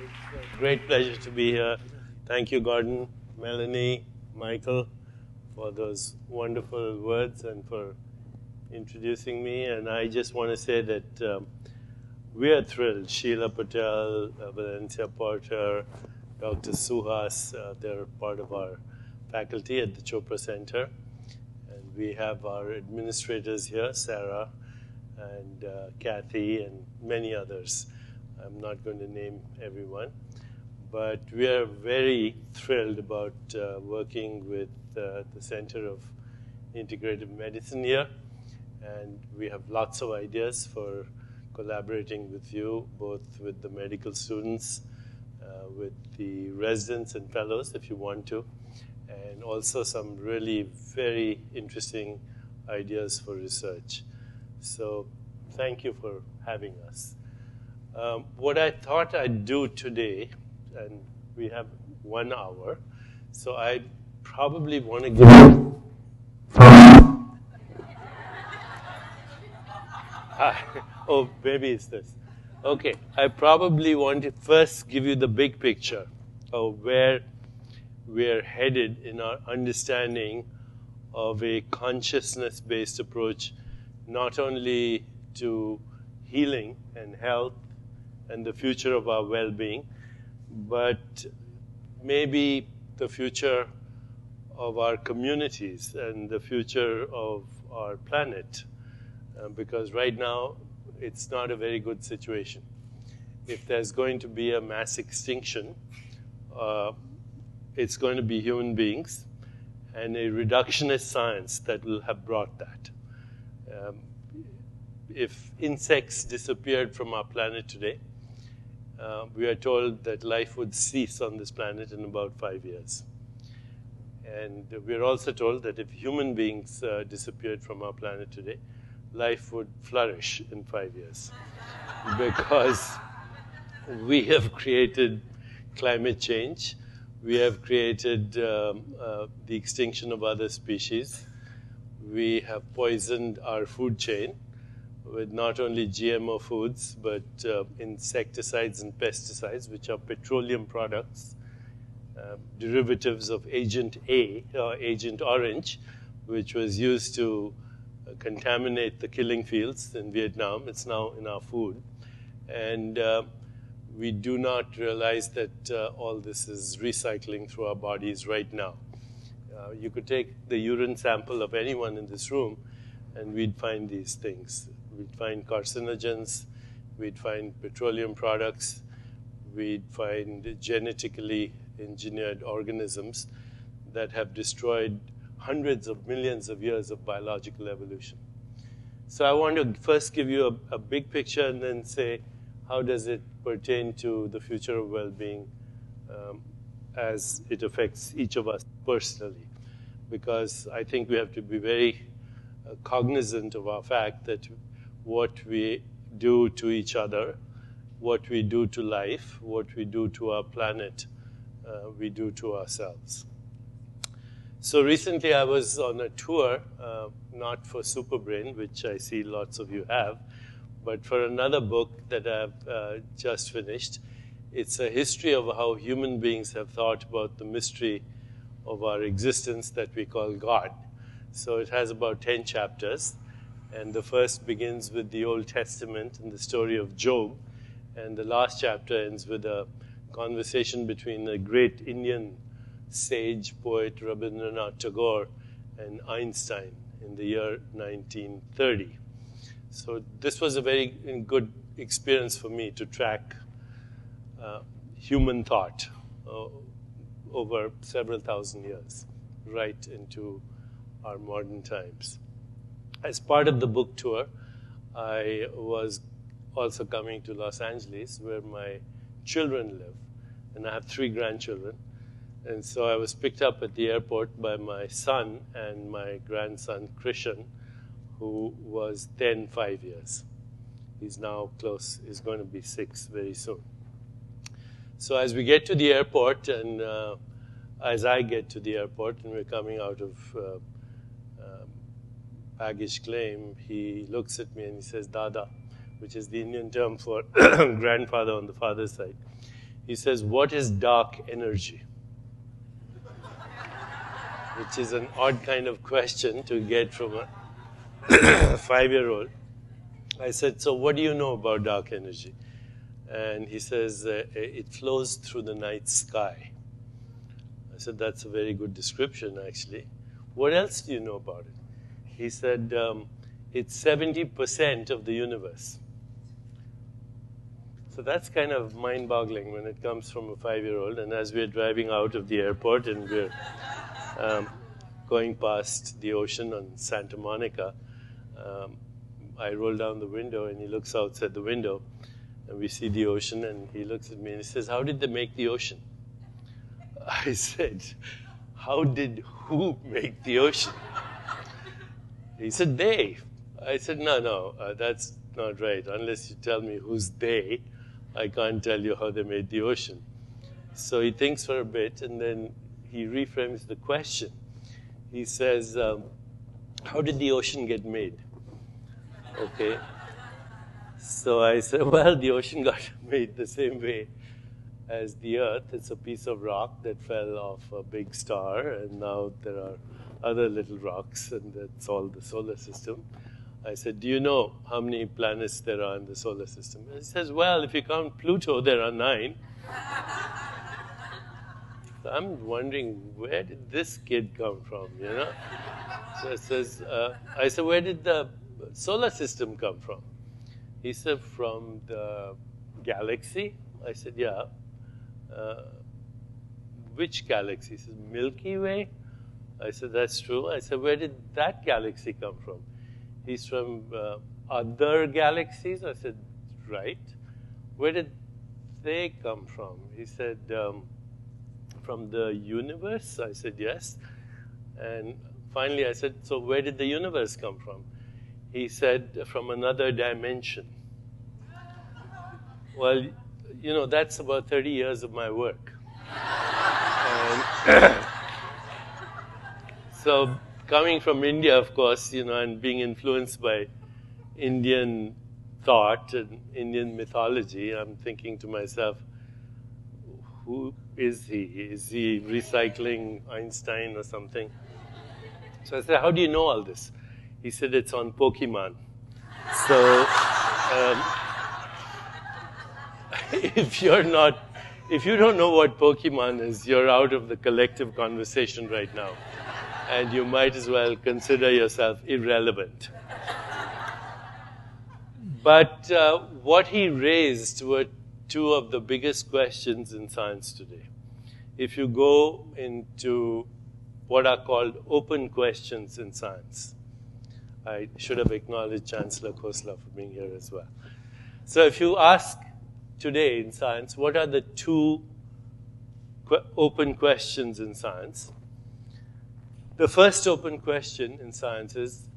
It's a great pleasure to be here. Thank you, Gordon, Melanie, Michael, for those wonderful words and for introducing me. And I just want to say that we are thrilled. Sheila Patel, Valencia Porter, Dr. Suhas, they're part of our faculty at the Chopra Center. And we have our administrators here, Sarah and Kathy and many others. I'm not going to name everyone, but we are very thrilled about working with the Center of Integrative Medicine here, and we have lots of ideas for collaborating with you, both with the medical students, with the residents and fellows if you want to, and also some really very interesting ideas for research. So thank you for having us. What I thought I'd do today, and we have 1 hour, so I probably want to give you... Oh, maybe it's this. Okay, I probably want to first give you the big picture of where we're headed in our understanding of a consciousness-based approach, not only to healing and health and the future of our well-being, but maybe the future of our communities and the future of our planet. Because right now, it's not a very good situation. If there's going to be a mass extinction, it's going to be human beings and a reductionist science that will have brought that. If insects disappeared from our planet today, we are told that life would cease on this planet in about 5 years. And we're also told that if human beings disappeared from our planet today, life would flourish in 5 years. Because we have created climate change, we have created the extinction of other species, we have poisoned our food chain with not only GMO foods, but insecticides and pesticides, which are petroleum products, derivatives of Agent A, or Agent Orange, which was used to contaminate the killing fields in Vietnam. It's now in our food. And we do not realize that all this is recycling through our bodies right now. You could take the urine sample of anyone in this room, and we'd find these things. We'd find carcinogens, we'd find petroleum products, we'd find genetically engineered organisms that have destroyed hundreds of millions of years of biological evolution. So I want to first give you a big picture and then say, how does it pertain to the future of well-being as it affects each of us personally? Because I think we have to be very cognizant of our fact that what we do to each other, what we do to life, what we do to our planet, we do to ourselves. So recently I was on a tour, not for Superbrain, which I see lots of you have, but for another book that I've just finished. It's a history of how human beings have thought about the mystery of our existence that we call God. So it has about 10 chapters, and the first begins with the Old Testament and the story of Job, and the last chapter ends with a conversation between a great Indian sage poet Rabindranath Tagore and Einstein in the year 1930. So this was a very good experience for me to track human thought over several thousand years, right into our modern times. As part of the book tour, I was also coming to Los Angeles, where my children live, and I have 3 grandchildren. And so I was picked up at the airport by my son and my grandson, Krishan, who was then 5 years. He's now close, he's going to be 6 very soon. So as we get to the airport, and as I get to the airport, and we're coming out of baggage claim, he looks at me and he says, Dada, which is the Indian term for grandfather on the father's side. He says, what is dark energy? Which is an odd kind of question to get from a 5-year-old. I said, so what do you know about dark energy? And he says, it flows through the night sky. I said, that's a very good description, actually. What else do you know about it? He said, it's 70% of the universe. So that's kind of mind-boggling when it comes from a 5-year-old. And as we're driving out of the airport and we're going past the ocean on Santa Monica, I roll down the window and he looks outside the window and we see the ocean and he looks at me and he says, how did they make the ocean? I said, how did who make the ocean? He said, they. I said, no, that's not right. Unless you tell me who's they, I can't tell you how they made the ocean. So he thinks for a bit and then he reframes the question. He says, how did the ocean get made? Okay. So I said, well, the ocean got made the same way as the Earth. It's a piece of rock that fell off a big star, and now there are other little rocks, and that's all the solar system. I said, do you know how many planets there are in the solar system? And he says, well, if you count Pluto, there are 9. So I'm wondering, where did this kid come from, you know? So I said, where did the solar system come from? He said, from the galaxy? I said, yeah. Which galaxy? He says, Milky Way? I said, that's true. I said, where did that galaxy come from? He's from other galaxies? I said, right. Where did they come from? He said, from the universe? I said, yes. And finally I said, so where did the universe come from? He said, from another dimension. Well, you know, that's about 30 years of my work. And so coming from India, of course, you know, and being influenced by Indian thought and Indian mythology, I'm thinking to myself, who is he? Is he recycling Einstein or something? So I said, how do you know all this? He said, it's on Pokemon. So if you don't know what Pokemon is, you're out of the collective conversation right now. And you might as well consider yourself irrelevant. But what he raised were two of the biggest questions in science today. If you go into what are called open questions in science, I should have acknowledged Chancellor Khosla for being here as well. So if you ask today in science, what are the two open questions in science? The first open question in science is,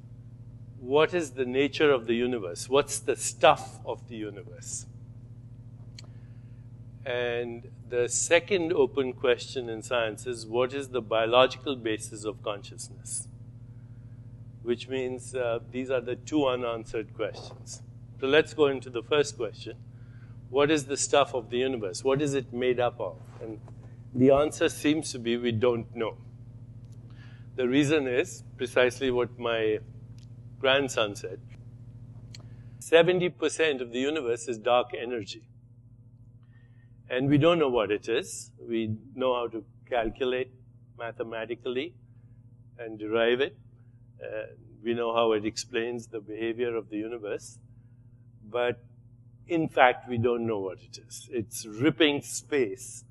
what is the nature of the universe? What's the stuff of the universe? And the second open question in science is, what is the biological basis of consciousness? Which means these are the two unanswered questions. So let's go into the first question. What is the stuff of the universe? What is it made up of? And the answer seems to be we don't know. The reason is precisely what my grandson said. 70% of the universe is dark energy. And we don't know what it is. We know how to calculate mathematically and derive it. We know how it explains the behavior of the universe. But in fact, we don't know what it is. It's ripping space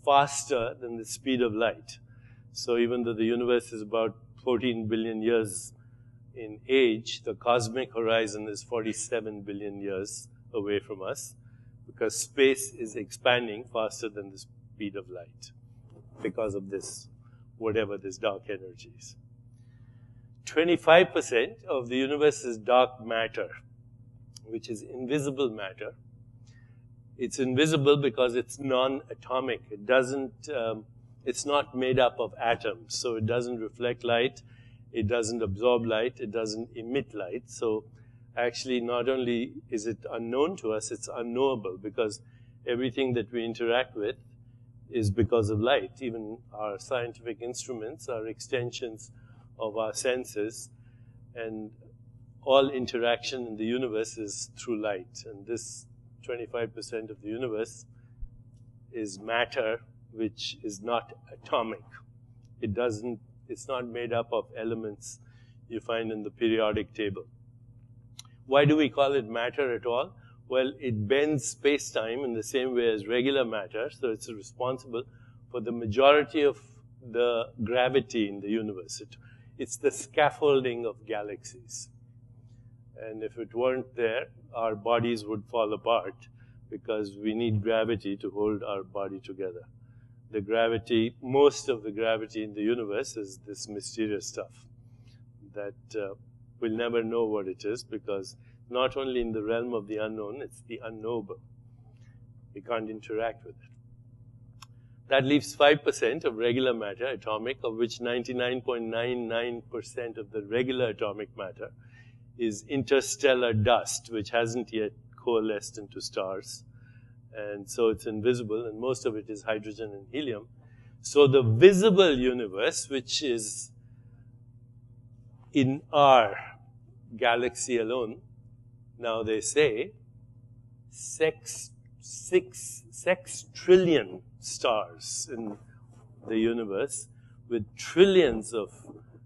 faster than the speed of light. So even though the universe is about 14 billion years in age, the cosmic horizon is 47 billion years away from us, because space is expanding faster than the speed of light because of this, whatever this dark energy is. 25% of the universe is dark matter, which is invisible matter. It's invisible because it's non-atomic. It doesn't, it's not made up of atoms, so it doesn't reflect light, it doesn't absorb light, it doesn't emit light. So actually, not only is it unknown to us, it's unknowable, because everything that we interact with is because of light. Even our scientific instruments are extensions of our senses, and all interaction in the universe is through light. And this 25% of the universe is matter, which is not atomic. It's not made up of elements you find in the periodic table. Why do we call it matter at all? Well, it bends space-time in the same way as regular matter, so it's responsible for the majority of the gravity in the universe. It's the scaffolding of galaxies. And if it weren't there, our bodies would fall apart because we need gravity to hold our body together. The gravity, most of the gravity in the universe is this mysterious stuff that we'll never know what it is, because not only in the realm of the unknown, it's the unknowable. We can't interact with it. That leaves 5% of regular matter, atomic, of which 99.99% of the regular atomic matter is interstellar dust, which hasn't yet coalesced into stars. And so it's invisible, and most of it is hydrogen and helium. So the visible universe, which is in our galaxy alone, now they say 6 trillion stars in the universe, with trillions of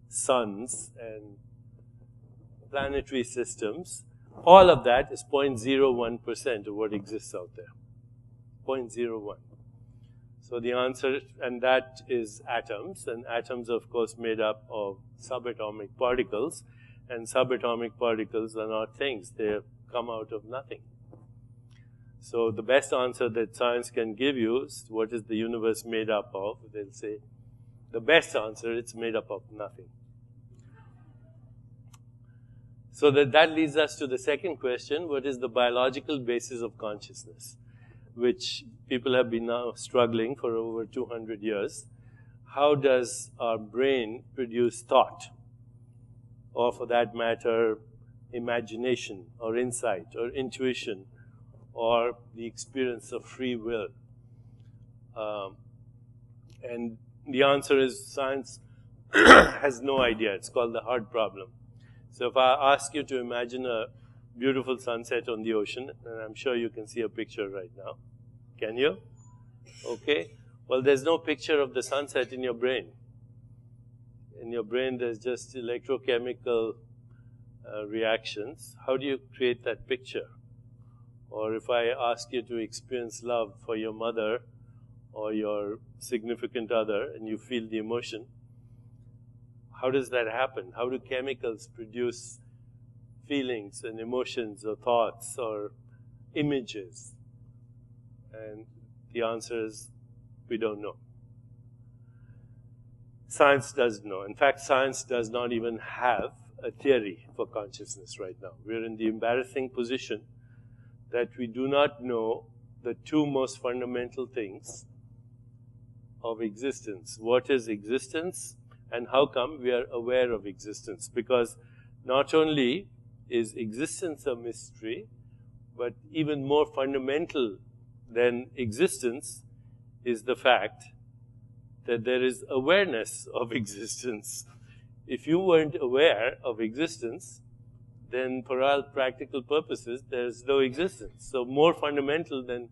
suns and planetary systems. All of that is 0.01% of what exists out there. 0.01. So the answer, and that is atoms, and atoms are of course made up of subatomic particles, and subatomic particles are not things, they come out of nothing. So the best answer that science can give you is what is the universe made up of? They'll say, the best answer, it's made up of nothing. So that leads us to the second question, what is the biological basis of consciousness? Which people have been now struggling for over 200 years. How does our brain produce thought? Or for that matter, imagination, or insight, or intuition, or the experience of free will? And the answer is science has no idea. It's called the hard problem. So if I ask you to imagine a beautiful sunset on the ocean, and I'm sure you can see a picture right now. Can you? Okay. Well, there's no picture of the sunset in your brain. In your brain, there's just electrochemical reactions. How do you create that picture? Or if I ask you to experience love for your mother or your significant other, and you feel the emotion, how does that happen? How do chemicals produce feelings and emotions or thoughts or images? And the answer is, we don't know. Science doesn't know. In fact, science does not even have a theory for consciousness right now. We're in the embarrassing position that we do not know the two most fundamental things of existence. What is existence, and how come we are aware of existence? Because not only is existence a mystery, but even more fundamental than existence is the fact that there is awareness of existence. If you weren't aware of existence, then for all practical purposes, there's no existence. So more fundamental than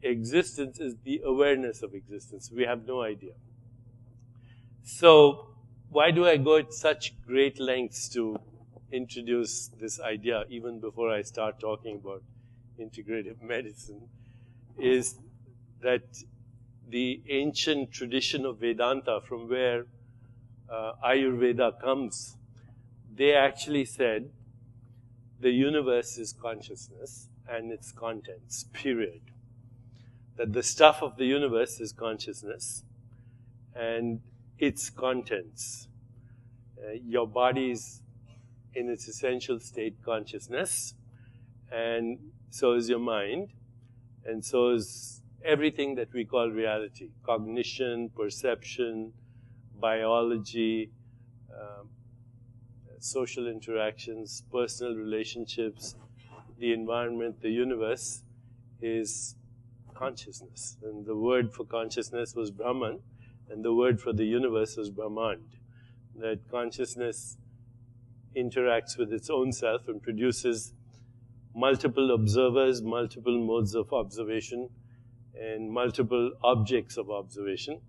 existence is the awareness of existence. We have no idea. So why do I go at such great lengths to introduce this idea even before I start talking about integrative medicine? Is that the ancient tradition of Vedanta, from where Ayurveda comes, they actually said the universe is consciousness and its contents, period. That the stuff of the universe is consciousness and its contents. Your body is in its essential state consciousness, and so is your mind, and so is everything that we call reality. Cognition, perception, biology, social interactions, personal relationships, the environment, the universe is consciousness. And the word for consciousness was Brahman, and the word for the universe was Brahmand. That consciousness interacts with its own self and produces multiple observers, multiple modes of observation, and multiple objects of observation.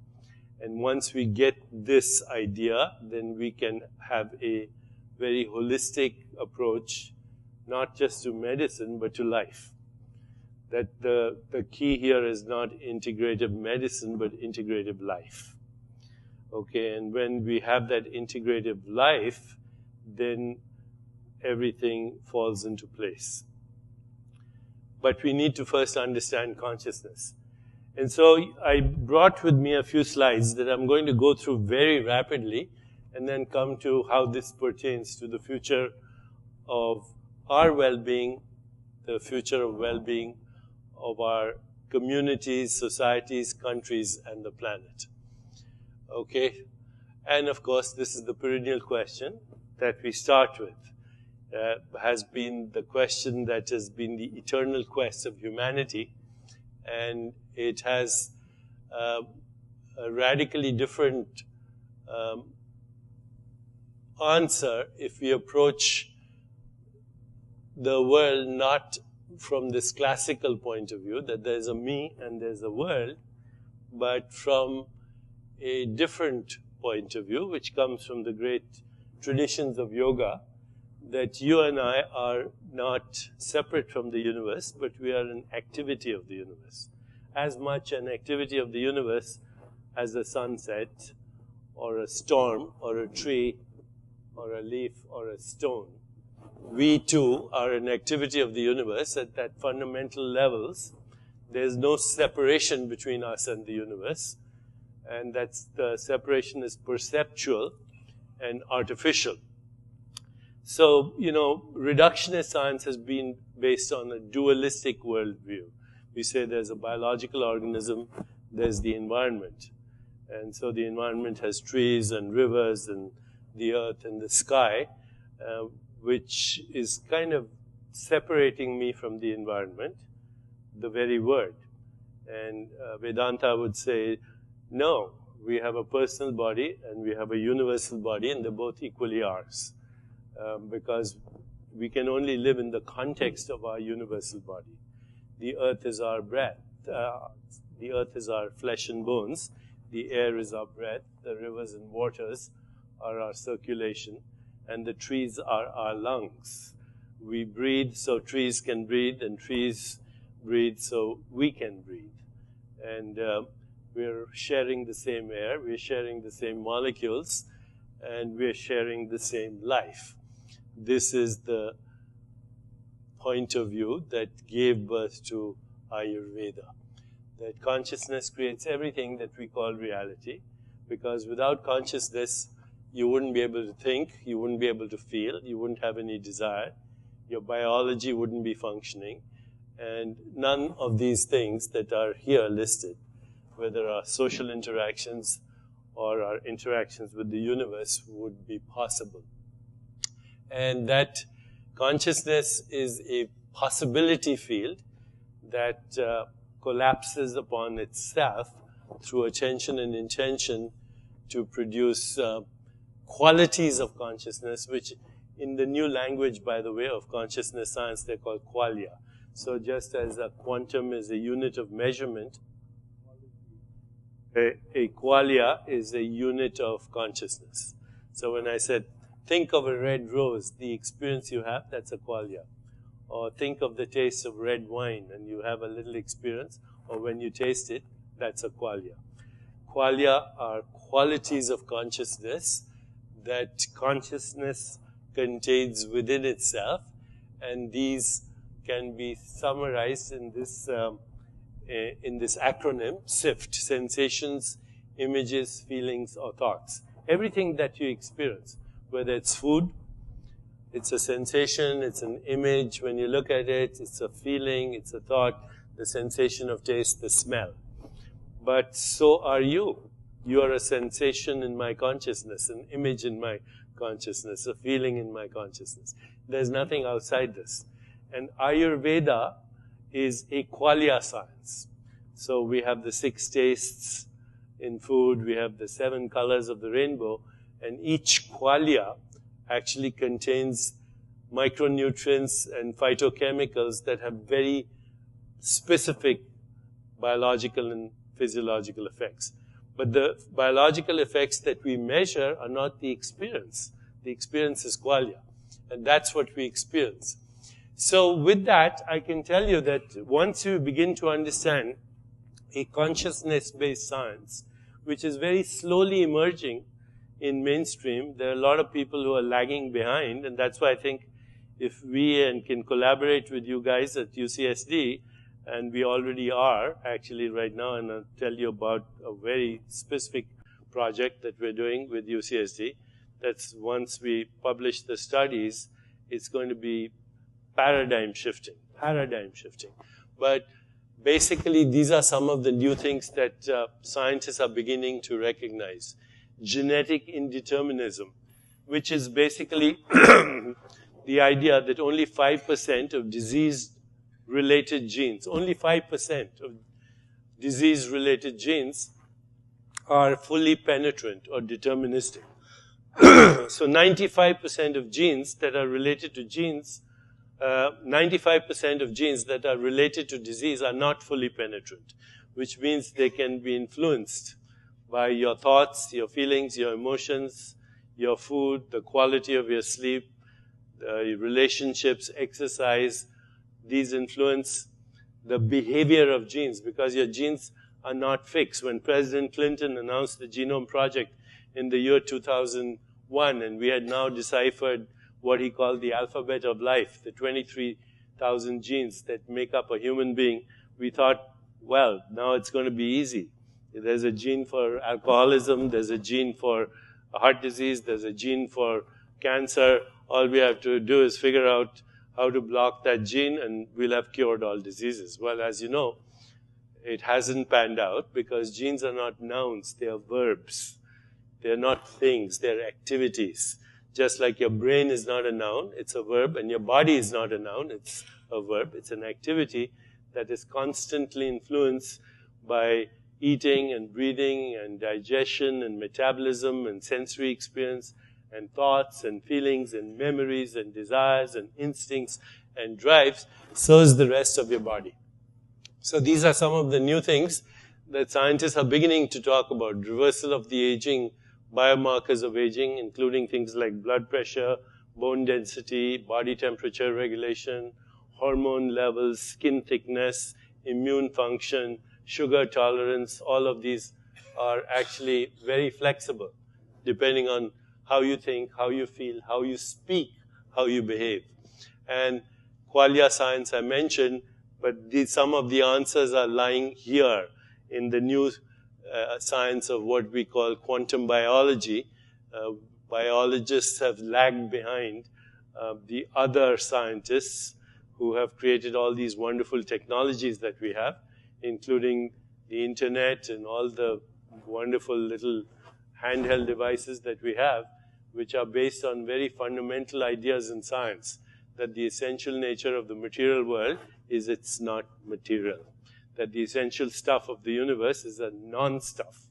And once we get this idea, then we can have a very holistic approach, not just to medicine, but to life. That the key here is not integrative medicine, but integrative life. Okay, and when we have that integrative life, then everything falls into place. But we need to first understand consciousness. And so I brought with me a few slides that I'm going to go through very rapidly and then come to how this pertains to the future of our well-being, the future of well-being of our communities, societies, countries, and the planet. Okay? And of course, this is the perennial question that we start with. Has been the question that has been the eternal quest of humanity, and it has a radically different answer if we approach the world not from this classical point of view, that there's a me and there's a world, but from a different point of view, which comes from the great traditions of yoga, that you and I are not separate from the universe, but we are an activity of the universe. As much an activity of the universe as a sunset, or a storm, or a tree, or a leaf, or a stone. We too are an activity of the universe at that fundamental levels. There's no separation between us and the universe, and the separation is perceptual and artificial. So, reductionist science has been based on a dualistic worldview. We say there's a biological organism, there's the environment. And so the environment has trees and rivers and the earth and the sky, which is kind of separating me from the environment, the very word. And Vedanta would say, no, we have a personal body and we have a universal body, and they're both equally ours. Because we can only live in the context of our universal body. The earth is our breath. The earth is our flesh and bones. The air is our breath. The rivers and waters are our circulation. And the trees are our lungs. We breathe so trees can breathe, and trees breathe so we can breathe. And we're sharing the same air. We're sharing the same molecules. And we're sharing the same life. This is the point of view that gave birth to Ayurveda. That consciousness creates everything that we call reality, because without consciousness, you wouldn't be able to think, you wouldn't be able to feel, you wouldn't have any desire, your biology wouldn't be functioning, and none of these things that are here listed, whether our social interactions or our interactions with the universe, would be possible. And that consciousness is a possibility field that collapses upon itself through attention and intention to produce qualities of consciousness, which in the new language, by the way, of consciousness science, they're called qualia. So just as a quantum is a unit of measurement, a qualia is a unit of consciousness. So when I said, think of a red rose, the experience you have, that's a qualia. Or think of the taste of red wine and you have a little experience, or when you taste it, that's a qualia. Qualia are qualities of consciousness that consciousness contains within itself, and these can be summarized in this acronym, SIFT, sensations, images, feelings, or thoughts. Everything that you experience, whether it's food, it's a sensation, it's an image, when you look at it, it's a feeling, it's a thought, the sensation of taste, the smell. But so are you. You are a sensation in my consciousness, an image in my consciousness, a feeling in my consciousness. There's nothing outside this. And Ayurveda is a qualia science. So we have the 6 tastes in food, we have the 7 colors of the rainbow, and each qualia actually contains micronutrients and phytochemicals that have very specific biological and physiological effects. But the biological effects that we measure are not the experience. The experience is qualia, and that's what we experience. So with that, I can tell you that once you begin to understand a consciousness-based science, which is very slowly emerging in mainstream, there are a lot of people who are lagging behind, and that's why I think if we can collaborate with you guys at UCSD, and we already are actually right now, and I'll tell you about a very specific project that we're doing with UCSD. That's once we publish the studies, it's going to be paradigm shifting. But basically, these are some of the new things that scientists are beginning to recognize. Genetic indeterminism, which is basically the idea that only 5% of disease-related genes, only 5% of disease-related genes are fully penetrant or deterministic. So 95% of genes that are related to 95% of genes that are related to disease are not fully penetrant, which means they can be influenced by your thoughts, your feelings, your emotions, your food, the quality of your sleep, relationships, exercise. These influence the behavior of genes because your genes are not fixed. When President Clinton announced the Genome Project in the year 2001, and we had now deciphered what he called the alphabet of life, the 23,000 genes that make up a human being, we thought, well, now it's going to be easy. There's a gene for alcoholism, there's a gene for heart disease, there's a gene for cancer. All we have to do is figure out how to block that gene, and we'll have cured all diseases. Well, as you know, it hasn't panned out because genes are not nouns, they are verbs. They're not things, they're activities. Just like your brain is not a noun, it's a verb, and your body is not a noun, it's a verb. It's an activity that is constantly influenced by eating and breathing and digestion and metabolism and sensory experience and thoughts and feelings and memories and desires and instincts and drives. So is the rest of your body. So these are some of the new things that scientists are beginning to talk about. Reversal of the aging, biomarkers of aging, including things like blood pressure, bone density, body temperature regulation, hormone levels, skin thickness, immune function, sugar tolerance. All of these are actually very flexible, depending on how you think, how you feel, how you speak, how you behave. And qualia science I mentioned, but some of the answers are lying here in the new science of what we call quantum biology. Biologists have lagged behind the other scientists who have created all these wonderful technologies that we have, including the internet and all the wonderful little handheld devices that we have, which are based on very fundamental ideas in science, that the essential nature of the material world is it's not material, that the essential stuff of the universe is a non-stuff.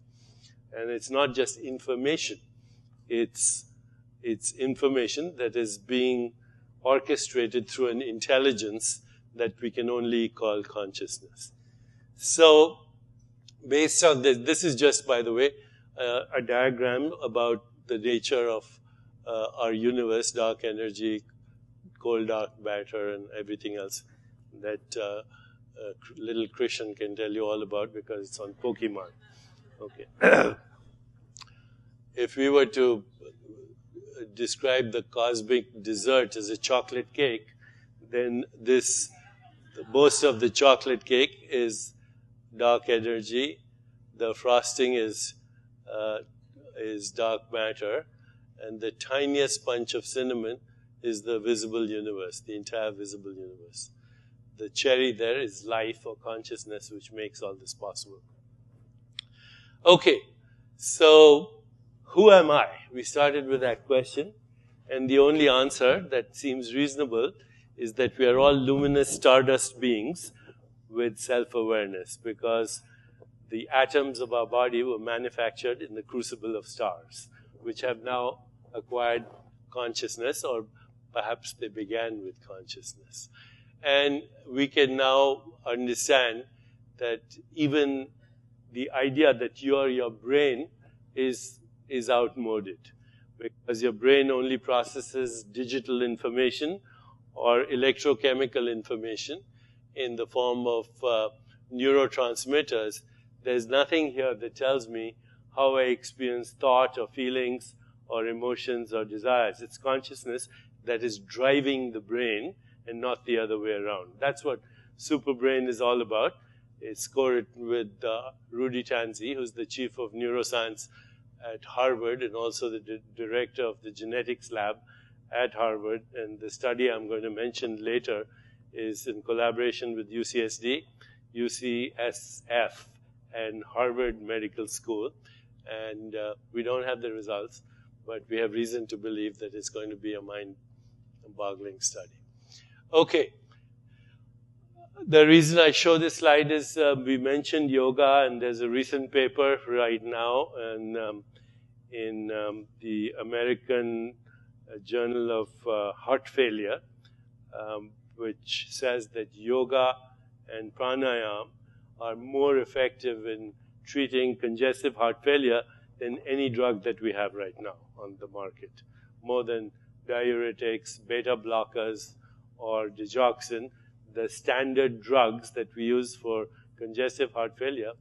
And it's not just information. It's information that is being orchestrated through an intelligence that we can only call consciousness. So, based on this is just, by the way, a diagram about the nature of our universe, dark energy, cold dark matter, and everything else that little Christian can tell you all about because it's on Pokemon. Okay. If we were to describe the cosmic dessert as a chocolate cake, then the most of the chocolate cake is dark energy. The frosting is dark matter, and the tiniest bunch of cinnamon is the visible universe, the entire visible universe. The cherry there is life or consciousness, which makes all this possible. Okay, so who am I? We started with that question, and the only answer that seems reasonable is that we are all luminous stardust beings with self-awareness, because the atoms of our body were manufactured in the crucible of stars, which have now acquired consciousness, or perhaps they began with consciousness. And we can now understand that even the idea that you are your brain is outmoded, because your brain only processes digital information or electrochemical information in the form of neurotransmitters. There's nothing here that tells me how I experience thought or feelings or emotions or desires. It's consciousness that is driving the brain and not the other way around. That's what Superbrain is all about. It's co-written with Rudy Tanzi, who's the chief of neuroscience at Harvard and also the director of the genetics lab at Harvard. And the study I'm going to mention later is in collaboration with UCSD, UCSF, and Harvard Medical School. And we don't have the results, but we have reason to believe that it's going to be a mind-boggling study. Okay. The reason I show this slide is we mentioned yoga, and there's a recent paper right now in the American Journal of Heart Failure, which says that yoga and pranayama are more effective in treating congestive heart failure than any drug that we have right now on the market, more than diuretics, beta blockers, or digoxin. The standard drugs that we use for congestive heart failure,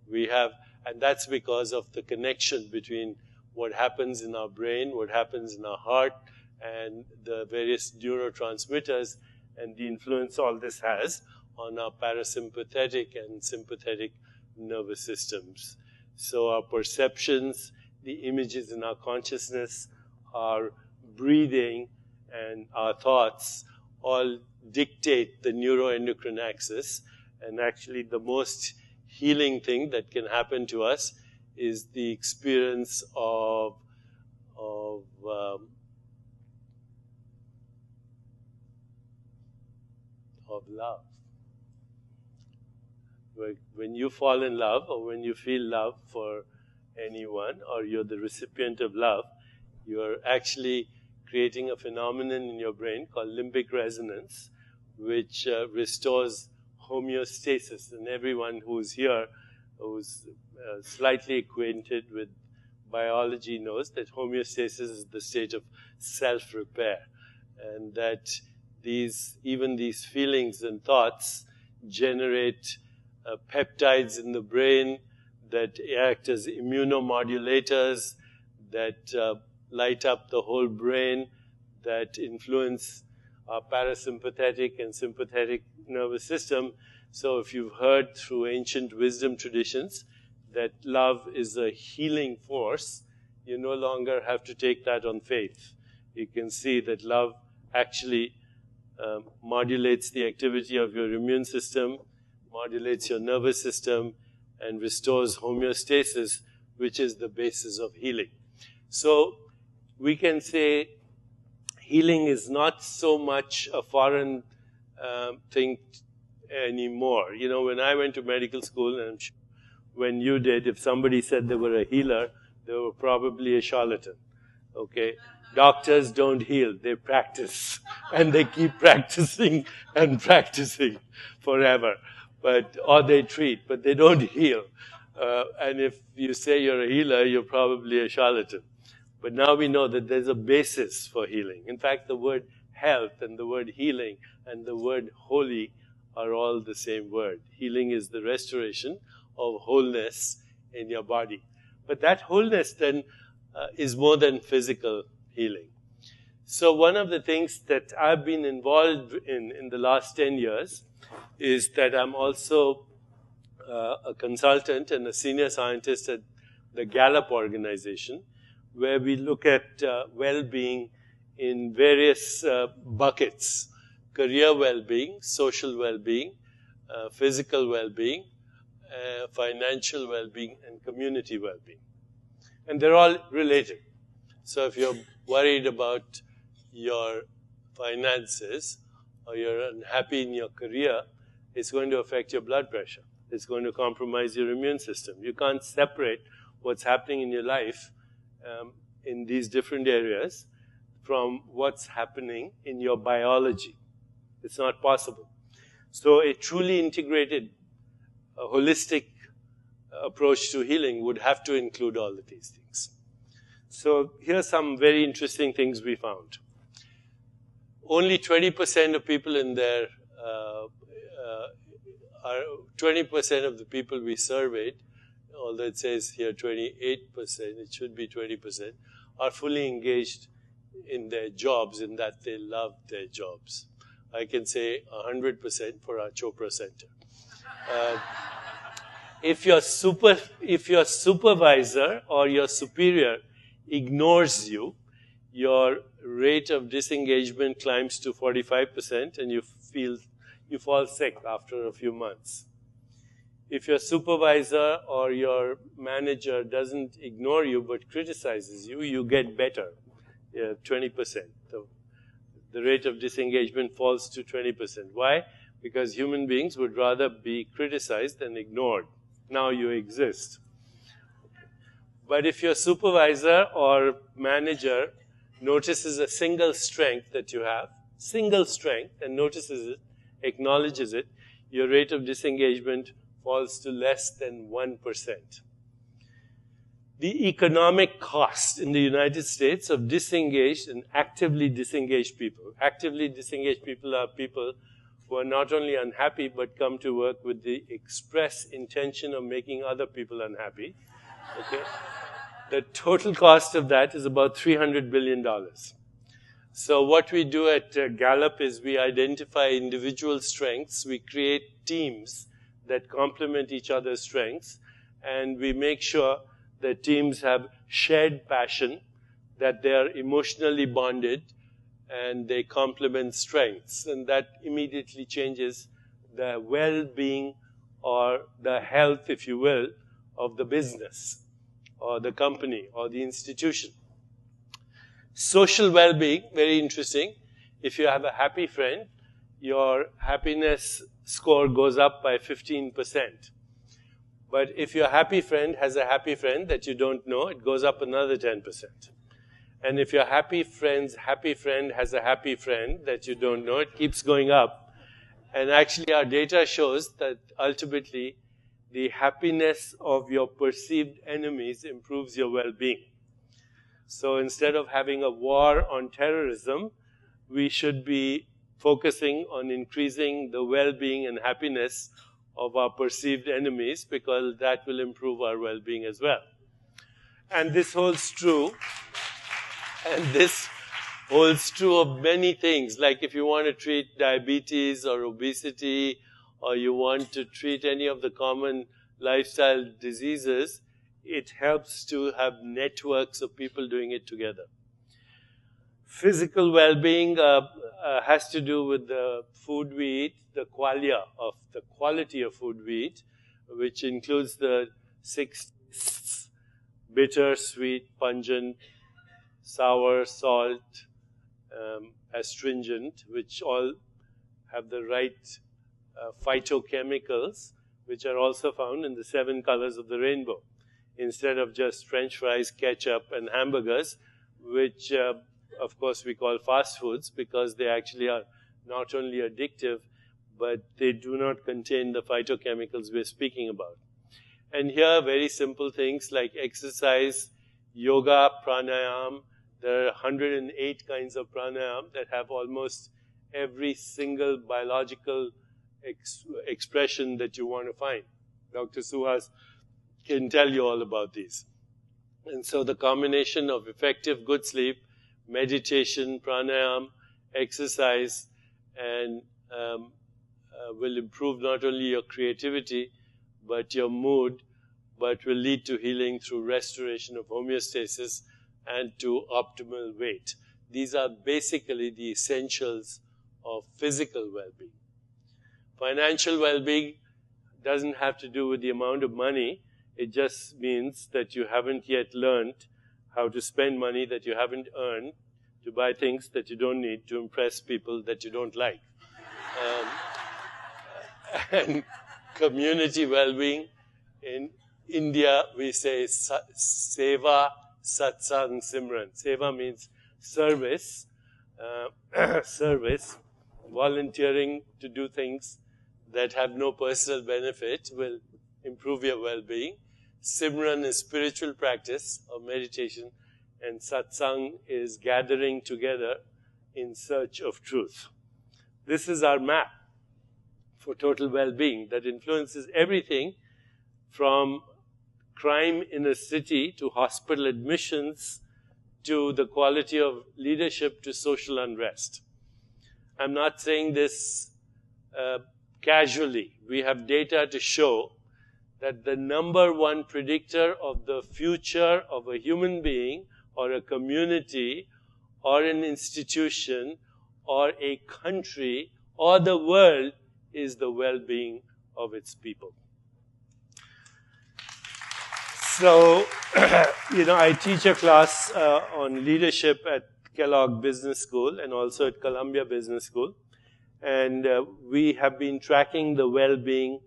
we have, and that's because of the connection between what happens in our brain, what happens in our heart, and the various neurotransmitters, and the influence all this has on our parasympathetic and sympathetic nervous systems. So our perceptions, the images in our consciousness, our breathing, and our thoughts all dictate the neuroendocrine axis. And actually the most healing thing that can happen to us is the experience of love. When you fall in love, or when you feel love for anyone, or you're the recipient of love, you're actually creating a phenomenon in your brain called limbic resonance, which restores homeostasis. And everyone who's here, who's slightly acquainted with biology, knows that homeostasis is the state of self-repair, and that even these feelings and thoughts generate peptides in the brain that act as immunomodulators, that light up the whole brain, that influence our parasympathetic and sympathetic nervous system. So if you've heard through ancient wisdom traditions that love is a healing force, you no longer have to take that on faith. You can see that love actually modulates the activity of your immune system, modulates your nervous system, and restores homeostasis, which is the basis of healing. So we can say healing is not so much a foreign thing anymore. You know, when I went to medical school, and I'm sure when you did, if somebody said they were a healer, they were probably a charlatan. Okay? Doctors don't heal, they practice. And they keep practicing and practicing forever. Or they treat, but they don't heal. And if you say you're a healer, you're probably a charlatan. But now we know that there's a basis for healing. In fact, the word health and the word healing and the word holy are all the same word. Healing is the restoration of wholeness in your body. But that wholeness then is more than physical healing. So one of the things that I've been involved in the last 10 years is that I'm also a consultant and a senior scientist at the Gallup organization, where we look at well-being in various buckets: career well-being, social well-being, physical well-being, financial well-being, and community well-being. And they're all related. So if you're worried about your finances, or you're unhappy in your career, it's going to affect your blood pressure. It's going to compromise your immune system. You can't separate what's happening in your life in these different areas from what's happening in your biology. It's not possible. So a truly integrated, holistic approach to healing would have to include all of these things. So here are some very interesting things we found. Only 20% of people in their 20% of the people we surveyed, although it says here 28%, it should be 20%, are fully engaged in their jobs in that they love their jobs. I can say 100% for our Chopra Center. If your supervisor or your superior ignores you, your rate of disengagement climbs to 45% and you fall sick after a few months. If your supervisor or your manager doesn't ignore you but criticizes you, you get better, 20%. The rate of disengagement falls to 20%. Why? Because human beings would rather be criticized than ignored. Now you exist. But if your supervisor or manager notices a single strength that you have, single strength, and notices it, acknowledges it, your rate of disengagement falls to less than 1%. The economic cost in the United States of disengaged and actively disengaged people. Actively disengaged people are people who are not only unhappy but come to work with the express intention of making other people unhappy. Okay? The total cost of that is about $300 billion. So what we do at Gallup is we identify individual strengths, we create teams that complement each other's strengths, and we make sure that teams have shared passion, that they are emotionally bonded, and they complement strengths. And that immediately changes the well-being or the health, if you will, of the business or the company or the institution. Social well-being, very interesting. If you have a happy friend, your happiness score goes up by 15%. But if your happy friend has a happy friend that you don't know, it goes up another 10%. And if your happy friend's happy friend has a happy friend that you don't know, it keeps going up. And actually our data shows that ultimately the happiness of your perceived enemies improves your well-being. So instead of having a war on terrorism, we should be focusing on increasing the well-being and happiness of our perceived enemies, because that will improve our well-being as well. And this holds true. And this holds true of many things. Like if you want to treat diabetes or obesity, or you want to treat any of the common lifestyle diseases, it helps to have networks of people doing it together. Physical well-being has to do with the food we eat, the qualia of the quality of food we eat, which includes the 6 tastes: bitter, sweet, pungent, sour, salt, astringent, which all have the right phytochemicals, which are also found in the 7 colors of the rainbow, instead of just French fries, ketchup, and hamburgers, which of course we call fast foods because they actually are not only addictive, but they do not contain the phytochemicals we're speaking about. And here, very simple things like exercise, yoga, pranayam. There are 108 kinds of pranayam that have almost every single biological expression that you want to find. Dr. Suhas can tell you all about these. And so the combination of effective good sleep, meditation, pranayam, exercise, and will improve not only your creativity, but your mood, but will lead to healing through restoration of homeostasis and to optimal weight. These are basically the essentials of physical well-being. Financial well-being doesn't have to do with the amount of money. It just means that you haven't yet learned how to spend money that you haven't earned to buy things that you don't need to impress people that you don't like. And community well-being. In India, we say seva, satsang, simran. Seva means service, service, volunteering to do things that have no personal benefit will improve your well-being. Simran is spiritual practice of meditation, and satsang is gathering together in search of truth. This is our map for total well-being that influences everything from crime in a city to hospital admissions to the quality of leadership to social unrest. I'm not saying this casually. We have data to show that the number one predictor of the future of a human being or a community or an institution or a country or the world is the well-being of its people. So, I teach a class on leadership at Kellogg Business School and also at Columbia Business School. And we have been tracking the well-being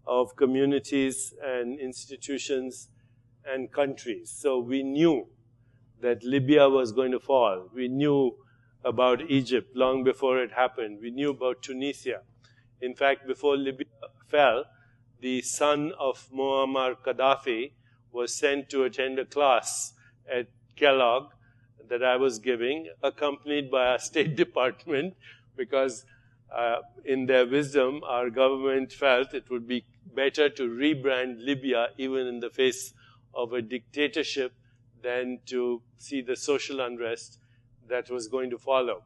of communities and institutions and countries. So we knew that Libya was going to fall. We knew about Egypt long before it happened. We knew about Tunisia. In fact, before Libya fell, the son of Muammar Gaddafi was sent to attend a class at Kellogg that I was giving, accompanied by our State Department, because in their wisdom, our government felt it would be better to rebrand Libya, even in the face of a dictatorship, than to see the social unrest that was going to follow.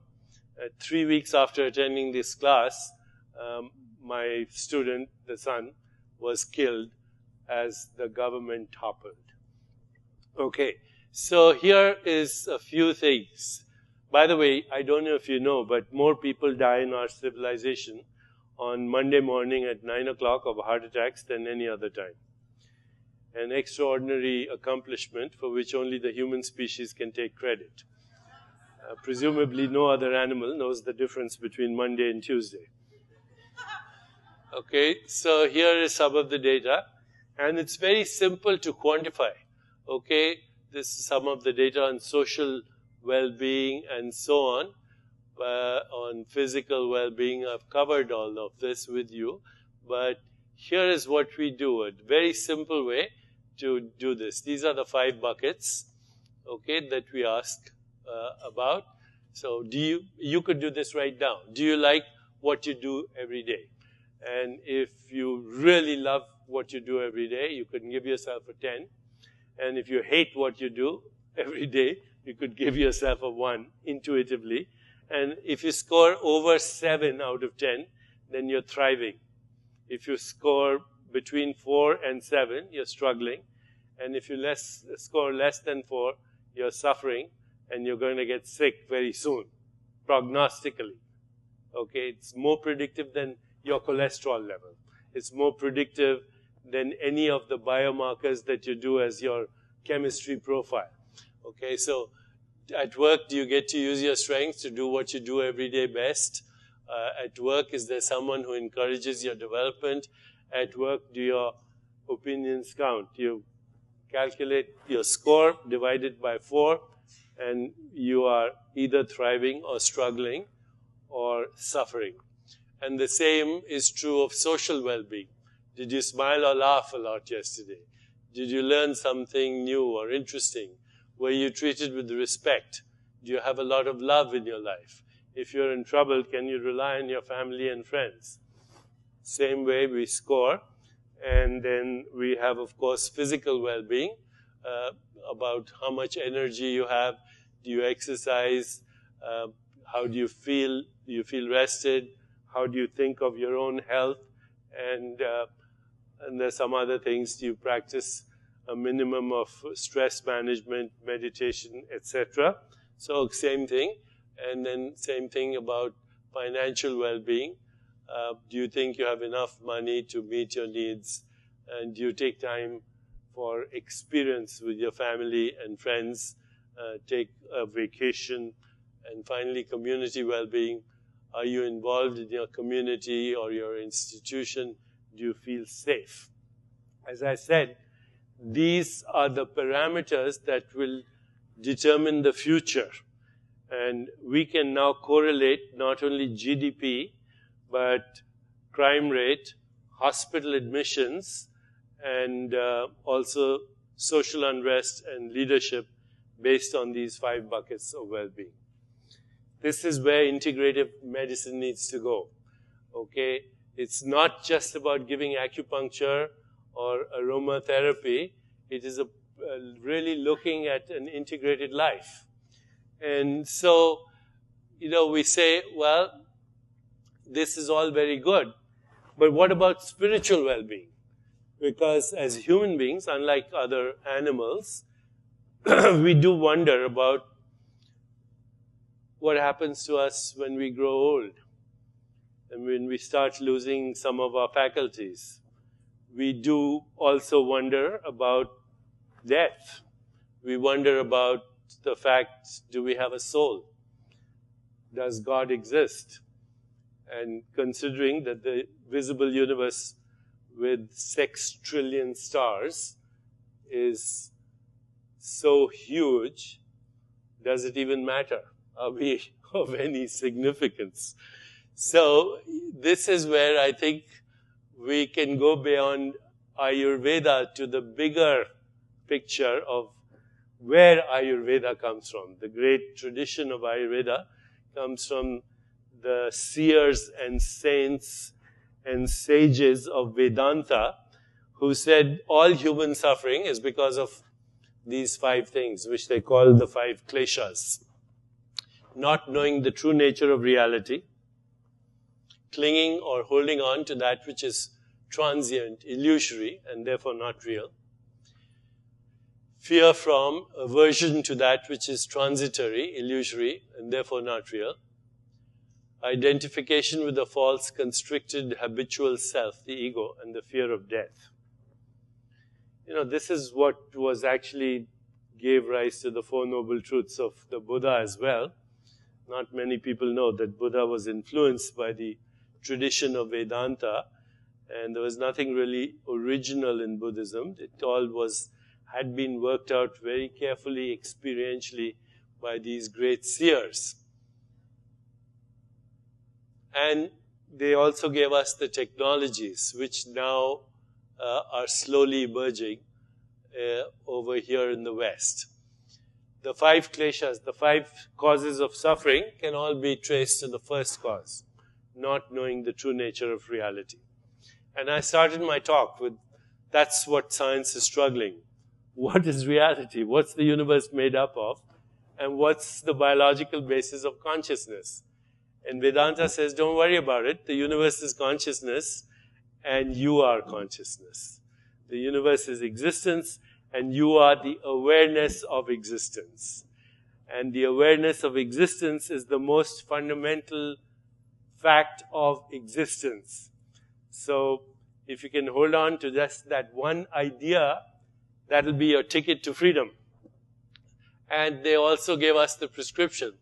3 weeks after attending this class, my student, the son, was killed as the government toppled. Okay, so here is a few things. By the way, I don't know if you know, but more people die in our civilization on Monday morning at 9 o'clock of heart attacks than any other time. An extraordinary accomplishment for which only the human species can take credit. Presumably no other animal knows the difference between Monday and Tuesday. Okay, so here is some of the data, and it's very simple to quantify. Okay, this is some of the data on social well-being and so on physical well-being. I've covered all of this with you, but here is what we do, a very simple way to do this. These are the 5 buckets, okay, that we ask about. So you could do this right down. Do you like what you do every day? And if you really love what you do every day, you could give yourself a 10. And if you hate what you do every day, you could give yourself a 1 intuitively. And if you score over 7 out of 10, then you're thriving. If you score between 4 and 7, you're struggling. And if you score less than 4, you're suffering, and you're going to get sick very soon, prognostically. Okay, it's more predictive than your cholesterol level. It's more predictive than any of the biomarkers that you do as your chemistry profile. Okay, so at work, do you get to use your strengths to do what you do every day best? At work, is there someone who encourages your development? At work, do your opinions count? You calculate your score divided by 4, and you are either thriving or struggling or suffering. And the same is true of social well-being. Did you smile or laugh a lot yesterday? Did you learn something new or interesting? Were you treated with respect? Do you have a lot of love in your life? If you're in trouble, can you rely on your family and friends? Same way we score. And then we have, of course, physical well-being, about how much energy you have. Do you exercise? How do you feel? Do you feel rested? How do you think of your own health? And there's some other things. Do you practice a minimum of stress management, meditation, etc.? So same thing. And then same thing about financial well-being. Do you think you have enough money to meet your needs? And do you take time for experience with your family and friends? Take a vacation? And finally, community well-being. Are you involved in your community or your institution? Do you feel safe? As I said, these are the parameters that will determine the future. And we can now correlate not only GDP, but crime rate, hospital admissions, and also social unrest and leadership based on these 5 buckets of well-being. This is where integrative medicine needs to go. Okay? It's not just about giving acupuncture or aromatherapy. It is really looking at an integrated life. And so, we say, well, this is all very good, but what about spiritual well-being? Because as human beings, unlike other animals, we do wonder about what happens to us when we grow old and when we start losing some of our faculties. We do also wonder about death. We wonder about the fact, do we have a soul? Does God exist? And considering that the visible universe with 6 trillion stars is so huge, does it even matter? Are we of any significance? So this is where I think we can go beyond Ayurveda to the bigger picture of where Ayurveda comes from. The great tradition of Ayurveda comes from the seers and saints and sages of Vedanta, who said all human suffering is because of these 5 things, which they call the 5 kleshas. Not knowing the true nature of reality, clinging or holding on to that which is transient, illusory, and therefore not real. Fear from, aversion to that which is transitory, illusory, and therefore not real. Identification with the false, constricted, habitual self, the ego, and the fear of death. This is what was actually gave rise to the 4 Noble Truths of the Buddha as well. Not many people know that Buddha was influenced by the tradition of Vedanta, and there was nothing really original in Buddhism. It all had been worked out very carefully, experientially by these great seers. And they also gave us the technologies, which now are slowly emerging over here in the West. The 5 kleshas, the 5 causes of suffering, can all be traced to the first cause, not knowing the true nature of reality. And I started my talk with, that's what science is struggling. What is reality? What's the universe made up of? And what's the biological basis of consciousness? And Vedanta says, don't worry about it. The universe is consciousness, and you are consciousness. The universe is existence, and you are the awareness of existence. And the awareness of existence is the most fundamental fact of existence. So if you can hold on to just that one idea, that'll be your ticket to freedom. And they also gave us the prescription,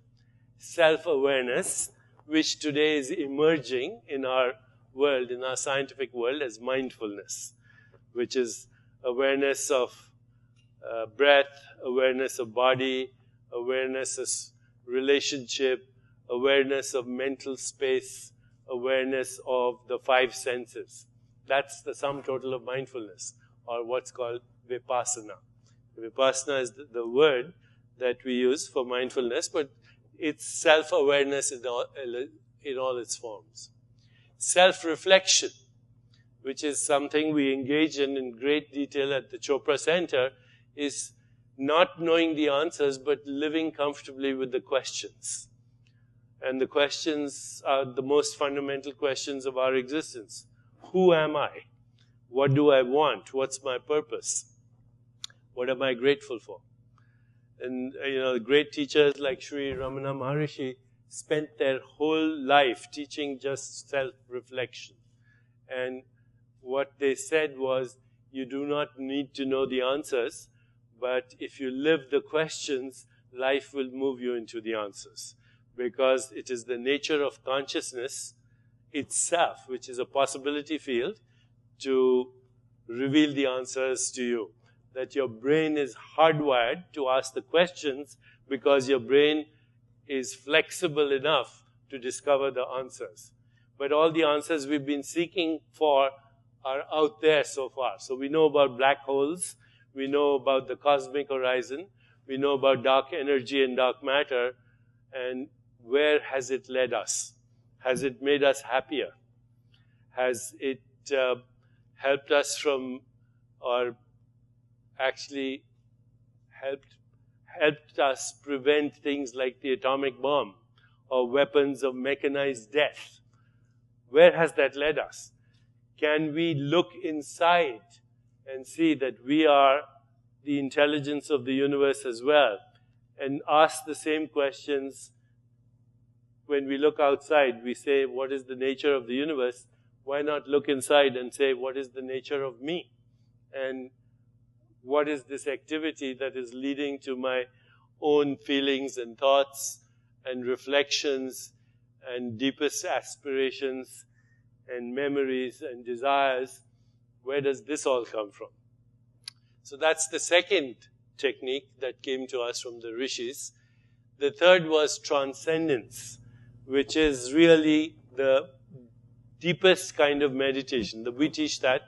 self-awareness, which today is emerging in our world, in our scientific world, as mindfulness, which is awareness of breath, awareness of body, awareness of relationship, awareness of mental space, awareness of the 5 senses. That's the sum total of mindfulness, or what's called vipassana. Vipassana is the word that we use for mindfulness, but it's self-awareness in all its forms. Self-reflection, which is something we engage in great detail at the Chopra Center, is not knowing the answers, but living comfortably with the questions. And the questions are the most fundamental questions of our existence. Who am I? What do I want? What's my purpose? What am I grateful for? And, great teachers like Sri Ramana Maharishi spent their whole life teaching just self-reflection. And what they said was, you do not need to know the answers, but if you live the questions, life will move you into the answers. because it is the nature of consciousness itself, which is a possibility field, to reveal the answers to you. That your brain is hardwired to ask the questions because your brain is flexible enough to discover the answers. But all the answers we've been seeking for are out there so far. So we know about black holes, we know about the cosmic horizon, we know about dark energy and dark matter, and where has it led us? Has it made us happier? Has it helped us from, or actually helped us prevent things like the atomic bomb or weapons of mechanized death? Where has that led us? Can we look inside and see that we are the intelligence of the universe as well, and ask the same questions? When we look outside, we say, what is the nature of the universe? Why not look inside and say, what is the nature of me? And what is this activity that is leading to my own feelings and thoughts and reflections and deepest aspirations and memories and desires? Where does this all come from? So that's the second technique that came to us from the rishis. The third was transcendence, which is really the deepest kind of meditation. We teach that.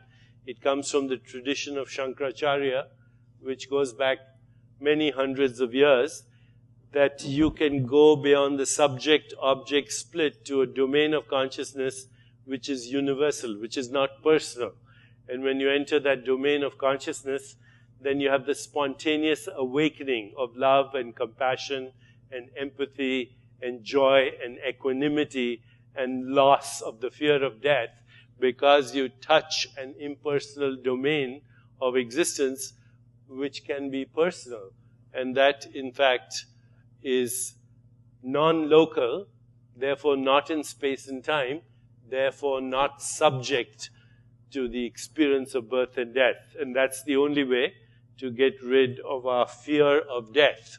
It comes from the tradition of Shankaracharya, which goes back many hundreds of years, that you can go beyond the subject-object split to a domain of consciousness which is universal, which is not personal. And when you enter that domain of consciousness, then you have the spontaneous awakening of love and compassion and empathy and joy and equanimity and loss of the fear of death, because you touch an impersonal domain of existence which can be personal. And that, in fact, is non-local, therefore not in space and time, therefore not subject to the experience of birth and death. And that's the only way to get rid of our fear of death.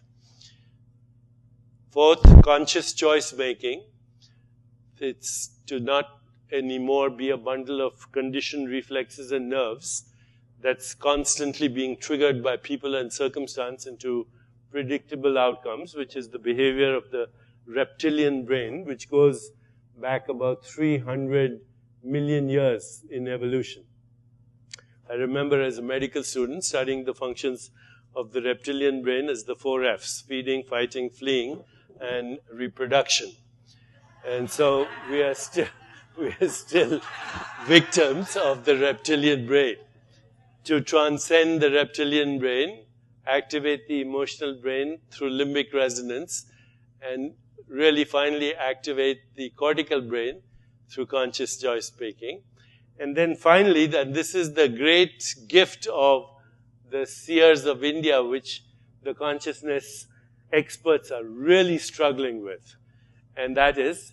Fourth, conscious choice making. It's to not anymore be a bundle of conditioned reflexes and nerves that's constantly being triggered by people and circumstance into predictable outcomes, which is the behavior of the reptilian brain, which goes back about 300 million years in evolution. I remember as a medical student studying the functions of the reptilian brain as the 4 Fs: feeding, fighting, fleeing, and reproduction. And so we are still victims of the reptilian brain. To transcend the reptilian brain, activate the emotional brain through limbic resonance, and really finally activate the cortical brain through conscious choice making. And then finally, that this is the great gift of the seers of India, which the consciousness experts are really struggling with. And that is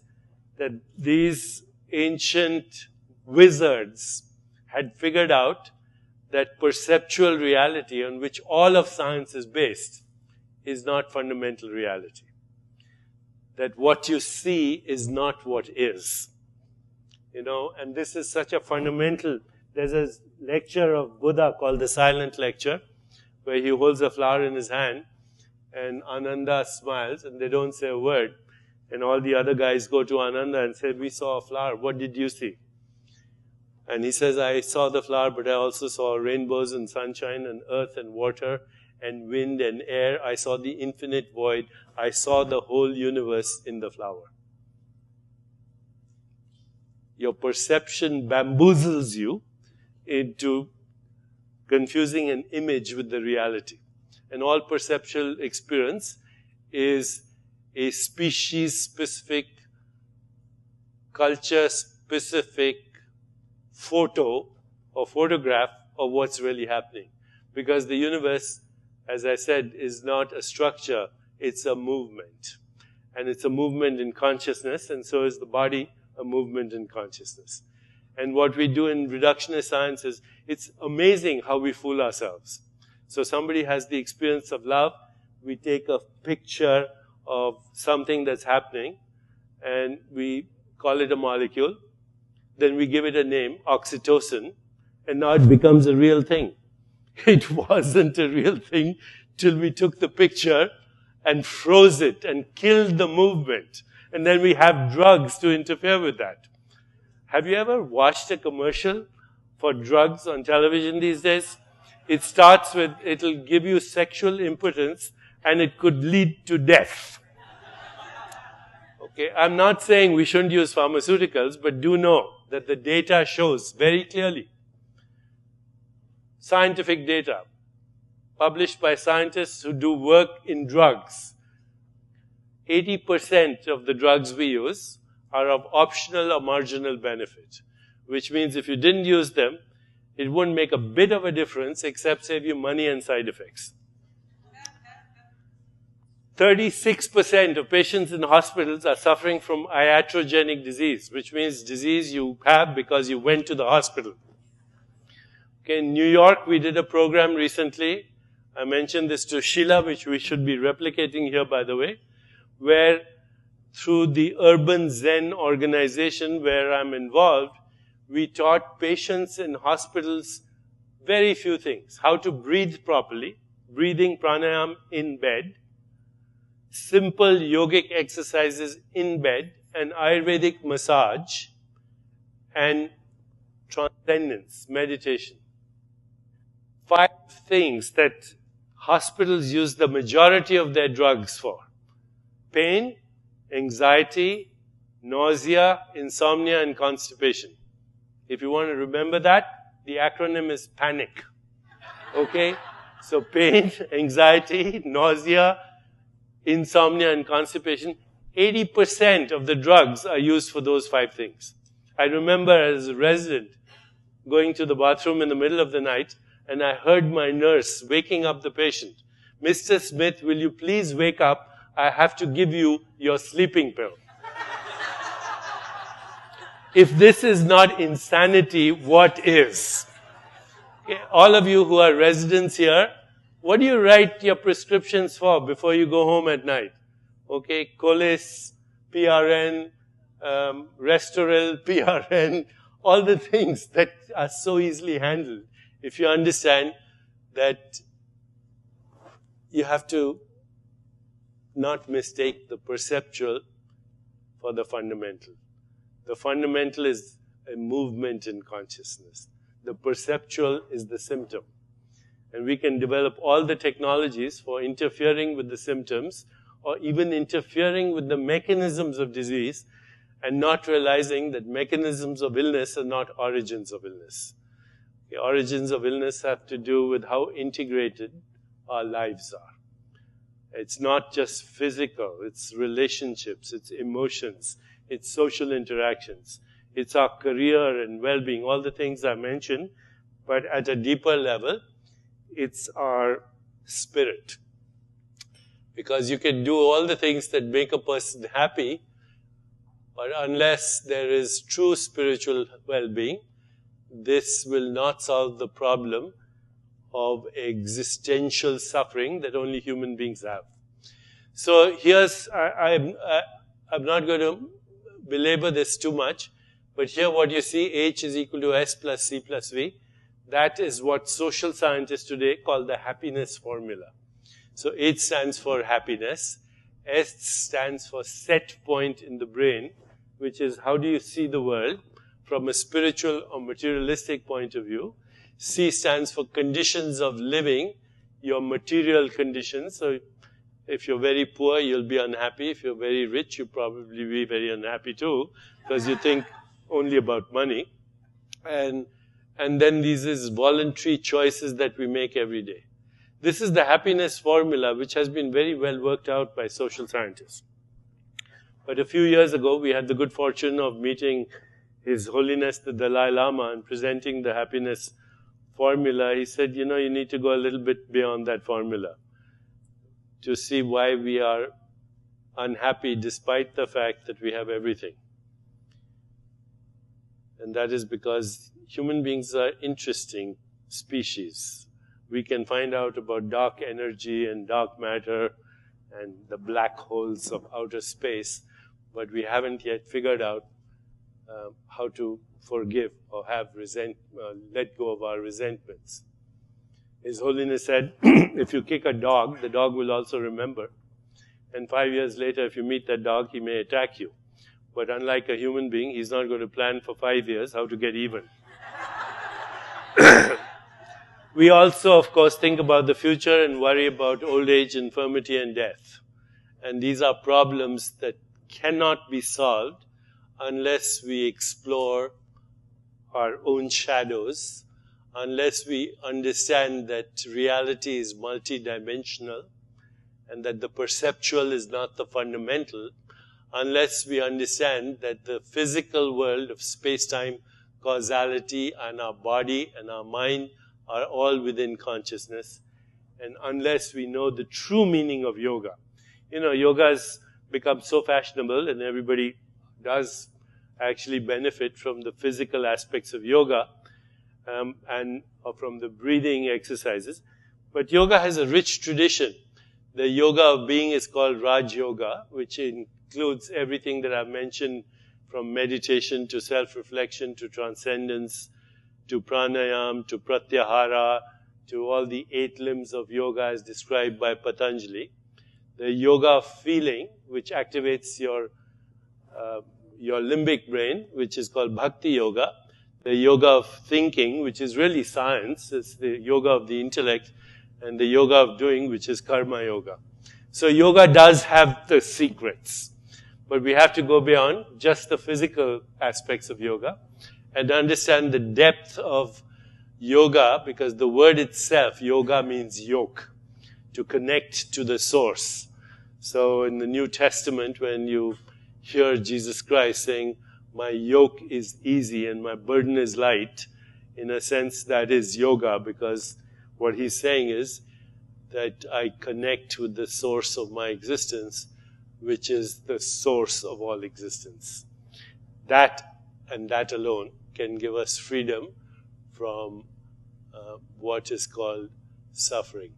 that these ancient wizards had figured out that perceptual reality, on which all of science is based, is not fundamental reality. That what you see is not what is. You know, and this is such a fundamental. There's a lecture of Buddha called the Silent Lecture, where he holds a flower in his hand, and Ananda smiles, and they don't say a word. And all the other guys go to Ananda and say, we saw a flower, what did you see? And he says, I saw the flower, but I also saw rainbows and sunshine and earth and water and wind and air. I saw the infinite void. I saw the whole universe in the flower. Your perception bamboozles you into confusing an image with the reality. And all perceptual experience is a species-specific, culture-specific photo or photograph of what's really happening. Because the universe, as I said, is not a structure, it's a movement. And it's a movement in consciousness, and so is the body a movement in consciousness. And what we do in reductionist science is, it's amazing how we fool ourselves. So somebody has the experience of love, we take a picture of something that's happening, and we call it a molecule. Then we give it a name, oxytocin, and now it becomes a real thing. It wasn't a real thing till we took the picture and froze it and killed the movement. And then we have drugs to interfere with that. Have you ever watched a commercial for drugs on television these days? It starts with, it'll give you sexual impotence and it could lead to death. Okay, I'm not saying we shouldn't use pharmaceuticals, but do know that the data shows very clearly, scientific data, published by scientists who do work in drugs, 80% of the drugs we use are of optional or marginal benefit, which means if you didn't use them, it wouldn't make a bit of a difference except save you money and side effects. 36% of patients in hospitals are suffering from iatrogenic disease, which means disease you have because you went to the hospital. Okay, in New York, we did a program recently. I mentioned this to Sheila, which we should be replicating here, by the way, where through the Urban Zen organization where I'm involved, we taught patients in hospitals very few things. How to breathe properly, breathing pranayama in bed, simple yogic exercises in bed, and Ayurvedic massage, and transcendence, meditation. 5 things that hospitals use the majority of their drugs for: pain, anxiety, nausea, insomnia, and constipation. If you want to remember that, the acronym is PANIC. Okay? So pain, anxiety, nausea, insomnia, and constipation. 80% of the drugs are used for those 5 things. I remember as a resident going to the bathroom in the middle of the night, and I heard my nurse waking up the patient. "Mr. Smith, will you please wake up? I have to give you your sleeping pill." If this is not insanity, what is? Okay, all of you who are residents here, what do you write your prescriptions for before you go home at night? Okay, Colis, PRN, Restoril, PRN, all the things that are so easily handled. If you understand that you have to not mistake the perceptual for the fundamental. The fundamental is a movement in consciousness. The perceptual is the symptom. And we can develop all the technologies for interfering with the symptoms or even interfering with the mechanisms of disease and not realizing that mechanisms of illness are not origins of illness. The origins of illness have to do with how integrated our lives are. It's not just physical, it's relationships, it's emotions, it's social interactions, it's our career and well-being, all the things I mentioned, but at a deeper level, it's our spirit. Because you can do all the things that make a person happy, but unless there is true spiritual well-being, this will not solve the problem of existential suffering that only human beings have. So here's, I'm not going to belabor this too much, but here what you see, H is equal to S plus C plus V. That is what social scientists today call the happiness formula. So H stands for happiness, S stands for set point in the brain, which is how do you see the world from a spiritual or materialistic point of view. C stands for conditions of living, your material conditions. So if you're very poor, you'll be unhappy. If you're very rich, you'll probably be very unhappy too, because you think only about money. And then these is voluntary choices that we make every day. This is the happiness formula, which has been very well worked out by social scientists. But a few years ago, we had the good fortune of meeting His Holiness the Dalai Lama and presenting the happiness formula. He said, you know, you need to go a little bit beyond that formula to see why we are unhappy despite the fact that we have everything. And that is because human beings are interesting species. We can find out about dark energy and dark matter and the black holes of outer space, but we haven't yet figured out how to forgive or have let go of our resentments. His Holiness said, if you kick a dog, the dog will also remember. And 5 years later, if you meet that dog, he may attack you. But unlike a human being, he's not going to plan for 5 years how to get even. We also, of course, think about the future and worry about old age, infirmity, and death. And these are problems that cannot be solved unless we explore our own shadows, unless we understand that reality is multidimensional and that the perceptual is not the fundamental, unless we understand that the physical world of space-time, causality, and our body and our mind are all within consciousness, and unless we know the true meaning of yoga. You know, yoga has become so fashionable, and everybody does actually benefit from the physical aspects of yoga and from the breathing exercises. But yoga has a rich tradition. The yoga of being is called Raj Yoga, which includes everything that I've mentioned, from meditation to self-reflection to transcendence to pranayam to pratyahara to all the 8 limbs of yoga as described by Patanjali. The yoga of feeling, which activates your limbic brain, which is called Bhakti Yoga. The yoga of thinking, which is really science, it's the yoga of the intellect, and the yoga of doing, which is Karma Yoga. So yoga does have the secrets, but we have to go beyond just the physical aspects of yoga and understand the depth of yoga, because the word itself, yoga, means yoke, to connect to the source. So in the New Testament, when you hear Jesus Christ saying, my yoke is easy and my burden is light, in a sense that is yoga, because what he's saying is that I connect with the source of my existence, which is the source of all existence. That and that alone can give us freedom from what is called suffering.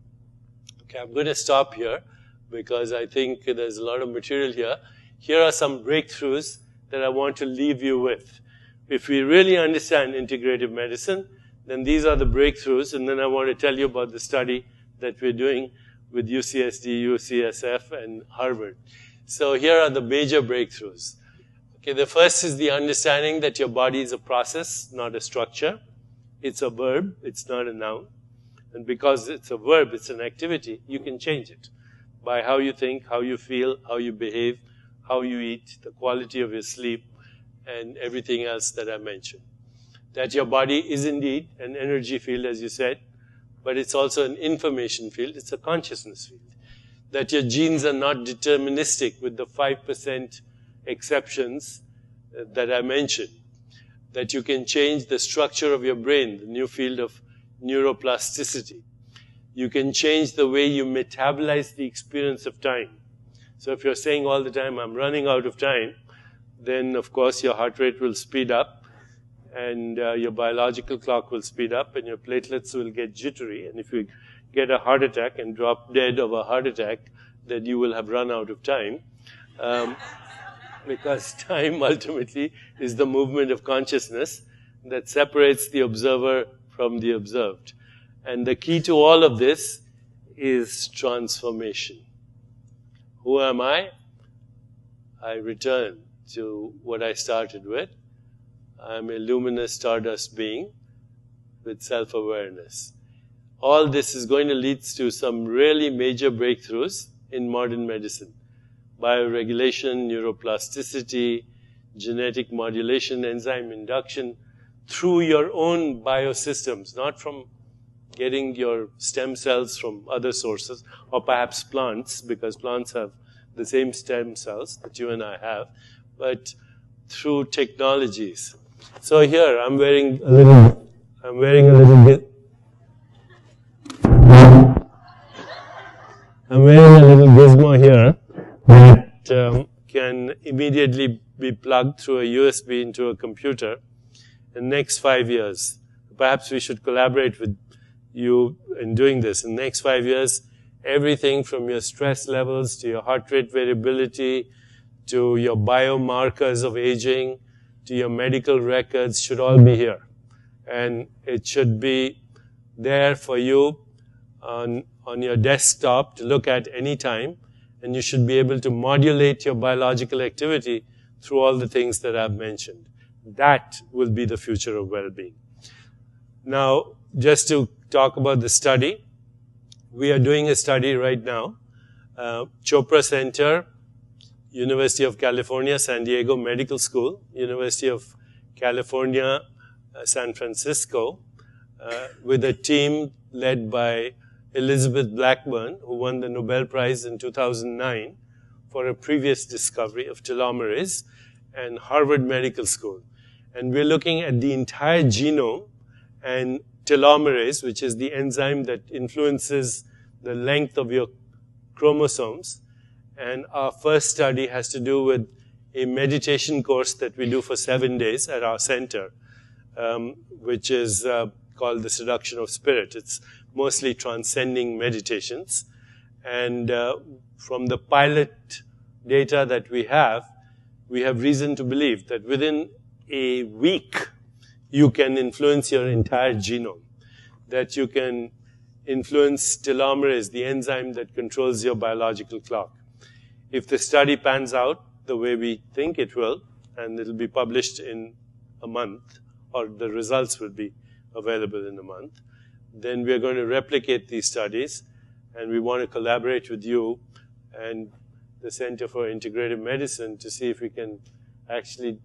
Okay, I'm going to stop here because I think there's a lot of material here. Here are some breakthroughs that I want to leave you with. If we really understand integrative medicine, then these are the breakthroughs, and then I want to tell you about the study that we're doing with UCSD, UCSF, and Harvard. So here are the major breakthroughs. Okay, the first is the understanding that your body is a process, not a structure. It's a verb, it's not a noun. And because it's a verb, it's an activity, you can change it by how you think, how you feel, how you behave, how you eat, the quality of your sleep, and everything else that I mentioned. That your body is indeed an energy field, as you said, but it's also an information field, it's a consciousness field. That your genes are not deterministic with the 5% exceptions that I mentioned. That you can change the structure of your brain, the new field of neuroplasticity. You can change the way you metabolize the experience of time. So if you're saying all the time, I'm running out of time, then of course your heart rate will speed up, and your biological clock will speed up, and your platelets will get jittery. And if you get a heart attack and drop dead of a heart attack, then you will have run out of time. Because time ultimately is the movement of consciousness that separates the observer from the observed. And the key to all of this is transformation. Who am I? I return to what I started with. I'm a luminous stardust being with self-awareness. All this is going to lead to some really major breakthroughs in modern medicine. Bioregulation, neuroplasticity, genetic modulation, enzyme induction, through your own biosystems, not from getting your stem cells from other sources, or perhaps plants, because plants have the same stem cells that you and I have, but through technologies. So here, I'm wearing a little gizmo here that can immediately be plugged through a USB into a computer in the next 5 years. Perhaps we should collaborate with you in doing this. In the next 5 years, everything from your stress levels to your heart rate variability to your biomarkers of aging to your medical records should all be here. And it should be there for you on your desktop to look at any time, and you should be able to modulate your biological activity through all the things that I've mentioned. That will be the future of well-being. Now, just to talk about the study, we are doing a study right now. Chopra Center, University of California, San Diego Medical School, University of California, San Francisco, with a team led by Elizabeth Blackburn, who won the Nobel Prize in 2009 for a previous discovery of telomerase, and Harvard Medical School. And we're looking at the entire genome and telomerase, which is the enzyme that influences the length of your chromosomes. And our first study has to do with a meditation course that we do for 7 days at our center, which is called the Seduction of Spirit. It's mostly transcending meditations. And from the pilot data that we have reason to believe that within a week, you can influence your entire genome, that you can influence telomerase, the enzyme that controls your biological clock. If the study pans out the way we think it will, and it'll be published in a month, or the results will be available in a month, then we're going to replicate these studies, and we want to collaborate with you and the Center for Integrative Medicine to see if we can actually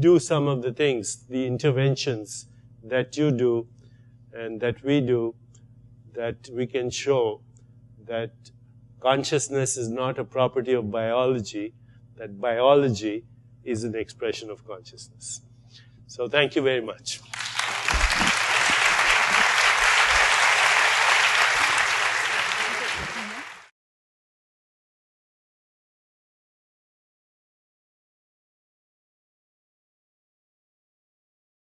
do some of the things, the interventions that you do and that we do, that we can show that consciousness is not a property of biology, that biology is an expression of consciousness. So thank you very much.